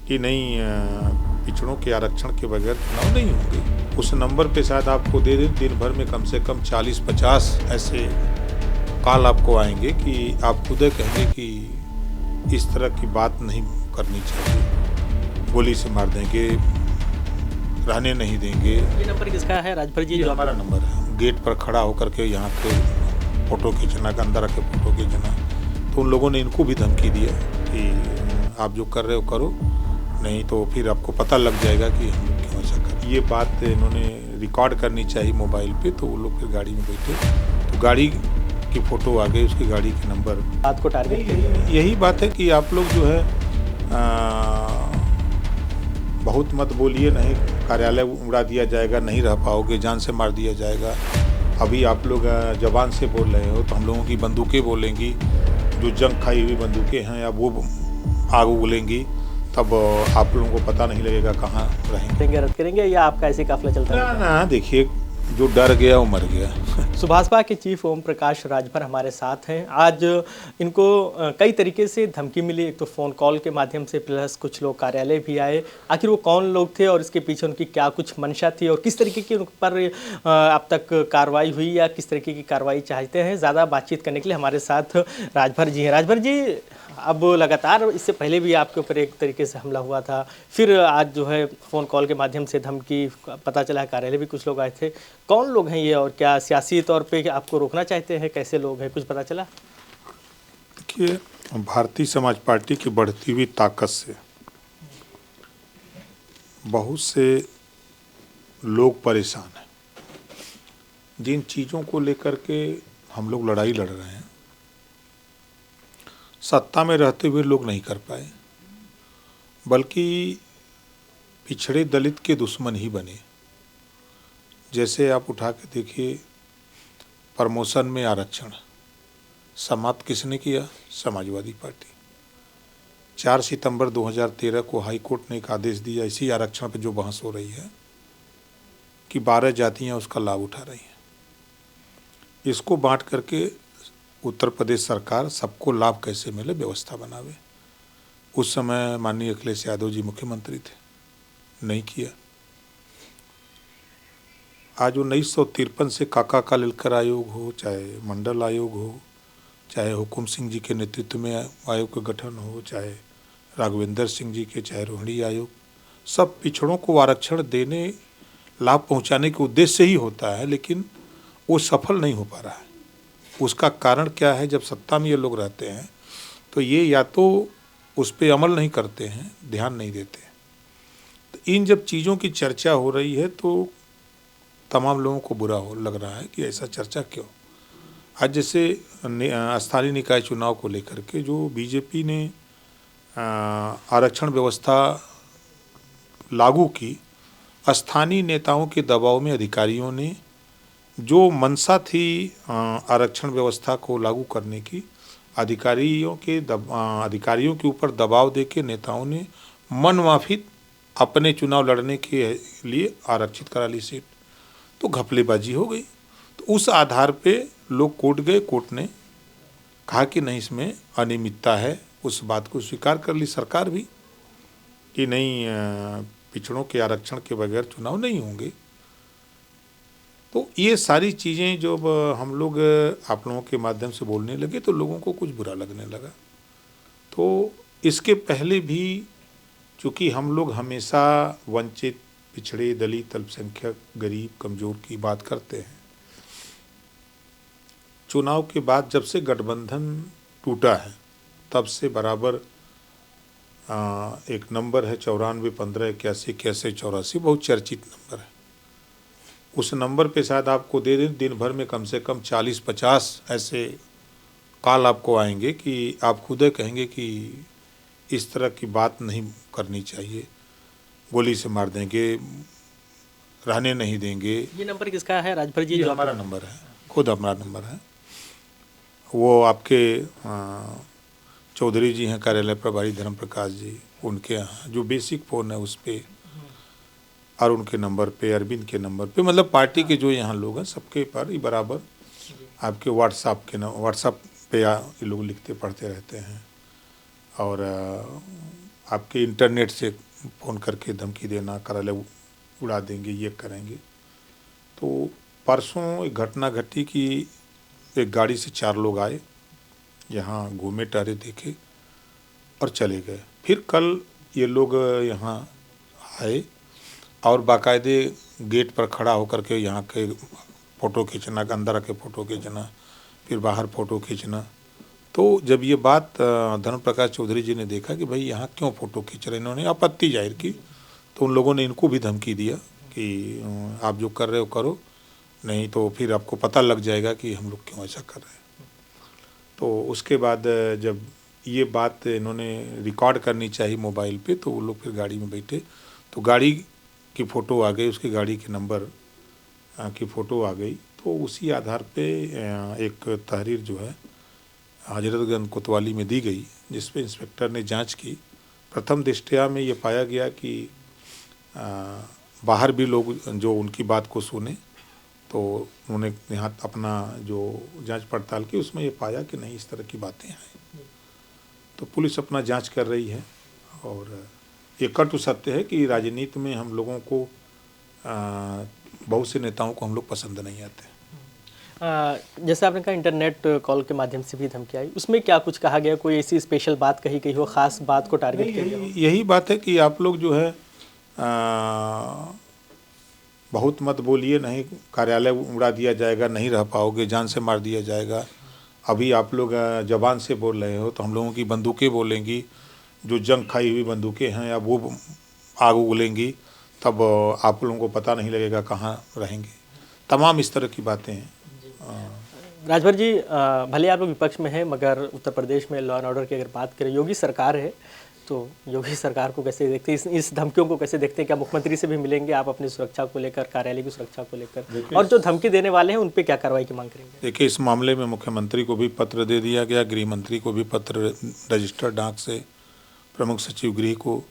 कि नहीं पिछड़ों के आरक्षण के बगैर चुनाव नहीं होंगे। उस नंबर पे शायद आपको दे दें, दिन भर में कम से कम 40-50 ऐसे कॉल आपको आएंगे कि आप खुद कहेंगे कि इस तरह की बात नहीं करनी चाहिए, गोली से मार देंगे, रहने नहीं देंगे। ये नंबर किसका है राजभर जी? जो हमारा नंबर है, गेट पर खड़ा होकर के यहाँ के फ़ोटो खींचना, के अंदर रखे फ़ोटो खींचना। तो उन लोगों ने इनको भी धमकी दिया कि आप जो कर रहे हो करो, नहीं तो फिर आपको पता लग जाएगा कि हम लोग क्यों ऐसा कर। ये बात इन्होंने रिकॉर्ड करनी चाहिए मोबाइल पे। तो वो लोग फिर गाड़ी में बैठे, तो गाड़ी की फ़ोटो आ गई, उसकी गाड़ी के नंबर। बात को टारगेट यही बात है कि आप लोग जो है बहुत मत बोलिए, नहीं कार्यालय उड़ा दिया जाएगा, नहीं रह पाओगे, जान से मार दिया जाएगा। अभी आप लोग जबान से बोल रहे हो, तो हम लोगों की बंदूकें बोलेंगी, जो जंग खाई हुई बंदूकें हैं, या वो आग बोलेंगी, तब आप लोगों को पता नहीं लगेगा कहाँ रहेंगे। रद्द करेंगे या आपका ऐसे काफिला चलता है? ना, देखिए, जो डर गया वो मर गया। सुभाषपा के चीफ ओम प्रकाश राजभर हमारे साथ हैं। आज इनको कई तरीके से धमकी मिली, एक तो फ़ोन कॉल के माध्यम से, प्लस कुछ लोग कार्यालय भी आए। आखिर वो कौन लोग थे और इसके पीछे उनकी क्या कुछ मंशा थी, और किस तरीके की उन पर अब तक कार्रवाई हुई या किस तरीके की कार्रवाई चाहते हैं? ज़्यादा बातचीत करने के लिए हमारे साथ राजभर जी हैं। राजभर जी, अब लगातार इससे पहले भी आपके ऊपर एक तरीके से हमला हुआ था, फिर आज जो है फ़ोन कॉल के माध्यम से धमकी, पता चला है कार्यालय भी कुछ लोग आए थे। कौन लोग हैं ये, और क्या सियासी तौर पे आपको रोकना चाहते हैं? कैसे लोग हैं, कुछ पता चला? देखिए, भारतीय समाज पार्टी की बढ़ती हुई ताकत से बहुत से लोग परेशान हैं। जिन चीज़ों को लेकर के हम लोग लड़ाई लड़ रहे हैं, सत्ता में रहते हुए लोग नहीं कर पाए, बल्कि पिछड़े दलित के दुश्मन ही बने। जैसे आप उठा के देखिए, प्रमोशन में आरक्षण समाप्त किसने किया? समाजवादी पार्टी। 4 सितंबर 2013 को हाई कोर्ट ने एक आदेश दिया, इसी आरक्षण पर जो बहस हो रही है, कि 12 जातियां उसका लाभ उठा रही हैं। इसको बांट करके उत्तर प्रदेश सरकार सबको लाभ कैसे मिले व्यवस्था बनावे। उस समय माननीय अखिलेश यादव जी मुख्यमंत्री थे, नहीं किया। आज 1953 से काका का ललकर आयोग हो, चाहे मंडल आयोग हो, चाहे हुकुम सिंह जी के नेतृत्व में आयोग का गठन हो, चाहे राघवेंद्र सिंह जी के, चाहे रोहिणी आयोग, सब पिछड़ों को आरक्षण देने, लाभ पहुंचाने के उद्देश्य से ही होता है, लेकिन वो सफल नहीं हो पा रहा है। उसका कारण क्या है? जब सत्ता में ये लोग रहते हैं तो ये या तो उस पर अमल नहीं करते हैं, ध्यान नहीं देते। तो इन जब चीज़ों की चर्चा हो रही है तो तमाम लोगों को बुरा हो लग रहा है कि ऐसा चर्चा क्यों। आज जैसे स्थानीय निकाय चुनाव को लेकर के जो बीजेपी ने आरक्षण व्यवस्था लागू की, स्थानीय नेताओं के दबाव में अधिकारियों ने, जो मंशा थी आरक्षण व्यवस्था को लागू करने की, अधिकारियों के ऊपर दबाव देके नेताओं ने मन माफी अपने चुनाव लड़ने के लिए आरक्षित करा ली सीट। तो घपलेबाजी हो गई। तो उस आधार पे लोग कोर्ट गए, कोर्ट ने कहा कि नहीं, इसमें अनियमितता है। उस बात को स्वीकार कर ली सरकार भी कि नहीं, पिछड़ों के आरक्षण के बगैर चुनाव नहीं होंगे। तो ये सारी चीज़ें जब हम लोग आप लोगों के माध्यम से बोलने लगे तो लोगों को कुछ बुरा लगने लगा। तो इसके पहले भी चूँकि हम लोग हमेशा वंचित, पिछड़े, दलित, अल्पसंख्यक, गरीब, कमज़ोर की बात करते हैं, चुनाव के बाद जब से गठबंधन टूटा है तब से बराबर एक नंबर है 94 15 81 81 84, बहुत चर्चित नंबर है। उस नंबर पे शायद आपको दे दें, दिन भर में कम से कम 40-50 ऐसे कॉल आपको आएंगे कि आप खुद कहेंगे कि इस तरह की बात नहीं करनी चाहिए, गोली से मार देंगे, रहने नहीं देंगे। ये नंबर किसका है राजभर जी? जो हमारा नंबर है, खुद हमारा नंबर है। वो आपके चौधरी जी हैं, कार्यालय प्रभारी धर्म प्रकाश जी, उनके यहाँ जो बेसिक फ़ोन है उस पर, और उनके नंबर पे, अरविंद के नंबर पे, मतलब पार्टी के जो यहाँ लोग हैं सबके पर ही बराबर आपके व्हाट्सएप पे ये लोग लिखते पढ़ते रहते हैं। और आपके इंटरनेट से फ़ोन करके धमकी देना, कार्यालय उड़ा देंगे, ये करेंगे। तो परसों एक घटना घटी कि एक गाड़ी से 4 लोग आए, यहाँ घूमे टहरे देखे और चले गए। फिर कल ये लोग यहाँ आए और बाकायदे गेट पर खड़ा होकर के यहाँ के फ़ोटो खींचना, अंदर आके फ़ोटो खींचना, फिर बाहर फ़ोटो खींचना। तो जब ये बात धर्म प्रकाश चौधरी जी ने देखा कि भाई यहाँ क्यों फ़ोटो खींच रहे हैं, इन्होंने आपत्ति जाहिर की। तो उन लोगों ने इनको भी धमकी दिया कि आप जो कर रहे हो करो, नहीं तो फिर आपको पता लग जाएगा कि हम लोग क्यों ऐसा कर रहे हैं। तो उसके बाद जब ये बात इन्होंने रिकॉर्ड करनी चाहिए मोबाइल पे, तो वो लोग फिर गाड़ी में बैठे, तो गाड़ी की फ़ोटो आ गई, उसकी गाड़ी के नंबर की फ़ोटो आ गई। तो उसी आधार पे एक तहरीर जो है हजरतगंज कोतवाली में दी गई, जिस पे इंस्पेक्टर ने जांच की। प्रथम दृष्टया में ये पाया गया कि बाहर भी लोग जो उनकी बात को सुने, तो उन्होंने यहाँ अपना जो जांच पड़ताल की, उसमें ये पाया कि नहीं इस तरह की बातें हैं। तो पुलिस अपना जांच कर रही है। और ये कटु सत्य है कि राजनीति में हम लोगों को बहुत से नेताओं को हम लोग पसंद नहीं आते। जैसे आपने कहा इंटरनेट कॉल के माध्यम से भी धमकी आई, उसमें क्या कुछ कहा गया, कोई ऐसी स्पेशल बात कही गई हो, खास बात को टारगेट किया गया हो? यही बात है कि आप लोग जो है बहुत मत बोलिए, नहीं कार्यालय उड़ा दिया जाएगा, नहीं रह पाओगे, जान से मार दिया जाएगा। अभी आप लोग जबान से बोल रहे हो, तो हम लोगों की बंदूकें बोलेंगी, जो जंग खाई हुई बंदूकें हैं, अब वो आग उगलेंगी, तब आप लोगों को पता नहीं लगेगा कहाँ रहेंगे। तमाम इस तरह की बातें हैं। राजभर जी, भले आप लोग विपक्ष में हैं, मगर उत्तर प्रदेश में लॉ एंड ऑर्डर की अगर बात करें, योगी सरकार है, तो योगी सरकार को कैसे देखते हैं, इस धमकियों को कैसे देखते हैं? क्या मुख्यमंत्री से भी मिलेंगे आप अपनी सुरक्षा को लेकर, कार्यालय की सुरक्षा को लेकर, और जो धमकी देने वाले हैं उन पे क्या कार्रवाई की मांग करेंगे? देखिए, इस मामले में मुख्यमंत्री को भी पत्र दे दिया गया, गृह मंत्री को भी पत्र रजिस्टर्ड डाक से, प्रमुख सचिव गृह को,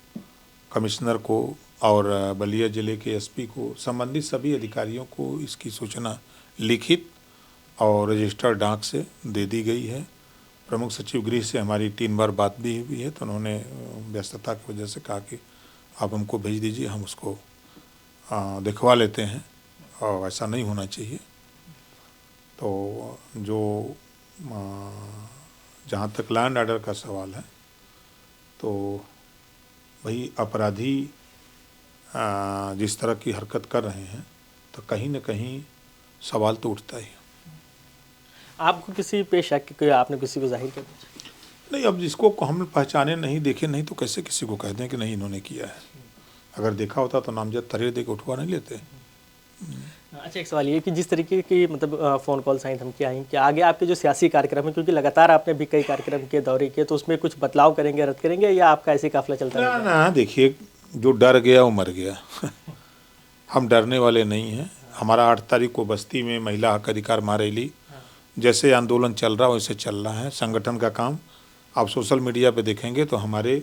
कमिश्नर को और बलिया जिले के एसपी को, संबंधित सभी अधिकारियों को इसकी सूचना लिखित और रजिस्टर्ड डाक से दे दी गई है। प्रमुख सचिव गृह से हमारी 3 बार बात भी हुई है, तो उन्होंने व्यस्तता की वजह से कहा कि आप हमको भेज दीजिए, हम उसको दिखवा लेते हैं, और ऐसा नहीं होना चाहिए। तो जो जहाँ तक लॉ एंड ऑर्डर का सवाल है, तो वही अपराधी जिस तरह की हरकत कर रहे हैं, तो कहीं न कहीं सवाल तो उठता ही। आपको किसी पे शक कि आपने किसी को जाहिर कर दिया? नहीं, अब जिसको हम पहचाने नहीं, देखे नहीं, तो कैसे किसी को कह दें कि नहीं इन्होंने किया है। अगर देखा होता तो नामजद तहरीर दे के उठवा नहीं लेते। अच्छा, एक सवाल ये कि जिस तरीके की मतलब फ़ोन कॉल्स आई, धमकियाँ आई, कि आगे आपके जो सियासी कार्यक्रम है, क्योंकि लगातार आपने भी कई कार्यक्रम के दौरे किए, तो उसमें कुछ बदलाव करेंगे, रद्द करेंगे, या आपका ऐसे काफिला चलता रहेगा? ना, देखिए, जो डर गया वो मर गया। हम डरने वाले नहीं हैं। हमारा 8 तारीख को बस्ती में महिला हक अधिकार महारैली, जैसे आंदोलन चल रहा है वैसे चल रहा है। संगठन का काम आप सोशल मीडिया पे देखेंगे तो हमारे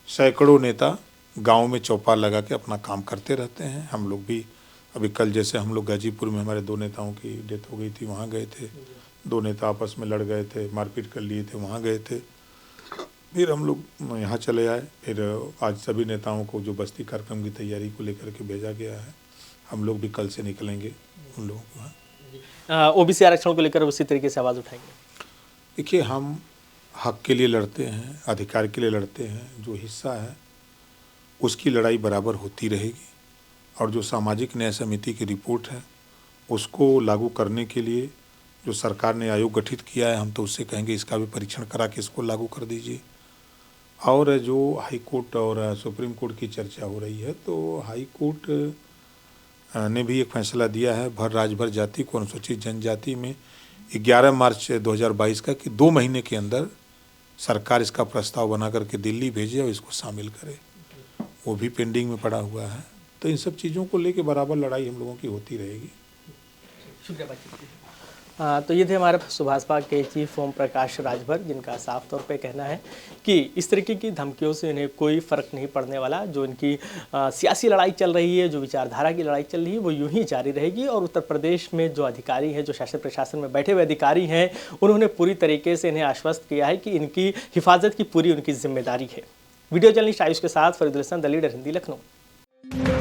सैकड़ों नेता गांव में चौपाल लगा के अपना काम करते रहते हैं। हम लोग भी अभी कल जैसे हम लोग गाजीपुर में हमारे 2 नेताओं की डेथ हो गई थी, वहाँ गए थे। 2 नेता आपस में लड़ गए थे, मारपीट कर लिए थे, वहाँ गए थे। फिर हम लोग यहाँ चले आए। फिर आज सभी नेताओं को जो बस्ती कार्यक्रम की तैयारी को लेकर के भेजा गया है, हम लोग भी कल से निकलेंगे उन लोगों के वहाँ। ओबीसी आरक्षण को लेकर उसी तरीके से आवाज़ उठाएंगे? देखिए, हम हक के लिए लड़ते हैं, अधिकार के लिए लड़ते हैं। जो हिस्सा है उसकी लड़ाई बराबर होती रहेगी, और जो सामाजिक न्याय समिति की रिपोर्ट है उसको लागू करने के लिए जो सरकार ने आयोग गठित किया है, हम तो उससे कहेंगे इसका भी परीक्षण करा के इसको लागू कर दीजिए। और जो हाई कोर्ट और सुप्रीम कोर्ट की चर्चा हो रही है, तो हाई कोर्ट ने भी एक फैसला दिया है भर राजभर जाति को अनुसूचित जनजाति में 11 मार्च 2022 का, कि 2 महीने के अंदर सरकार इसका प्रस्ताव बना करके दिल्ली भेजे और इसको शामिल करे। वो भी पेंडिंग में पड़ा हुआ है। तो इन सब चीज़ों को लेके बराबर लड़ाई हम लोगों की होती रहेगी। शुक्रिया बातचीत के लिए। तो ये थे हमारे सुभाष पार्क के चीफ ओम प्रकाश राजभर, जिनका साफ तौर पे कहना है कि इस तरीके की धमकियों से इन्हें कोई फ़र्क नहीं पड़ने वाला। जो इनकी सियासी लड़ाई चल रही है, जो विचारधारा की लड़ाई चल रही है, वो यूं ही जारी रहेगी। और उत्तर प्रदेश में जो अधिकारी हैं, जो शासन प्रशासन में बैठे हुए अधिकारी हैं, उन्होंने पूरी तरीके से इन्हें आश्वस्त किया है कि इनकी हिफाजत की पूरी उनकी जिम्मेदारी है। वीडियो जर्नलिस्ट आयुष के साथ फरीदुल हसन, द लीडर हिंदी, लखनऊ।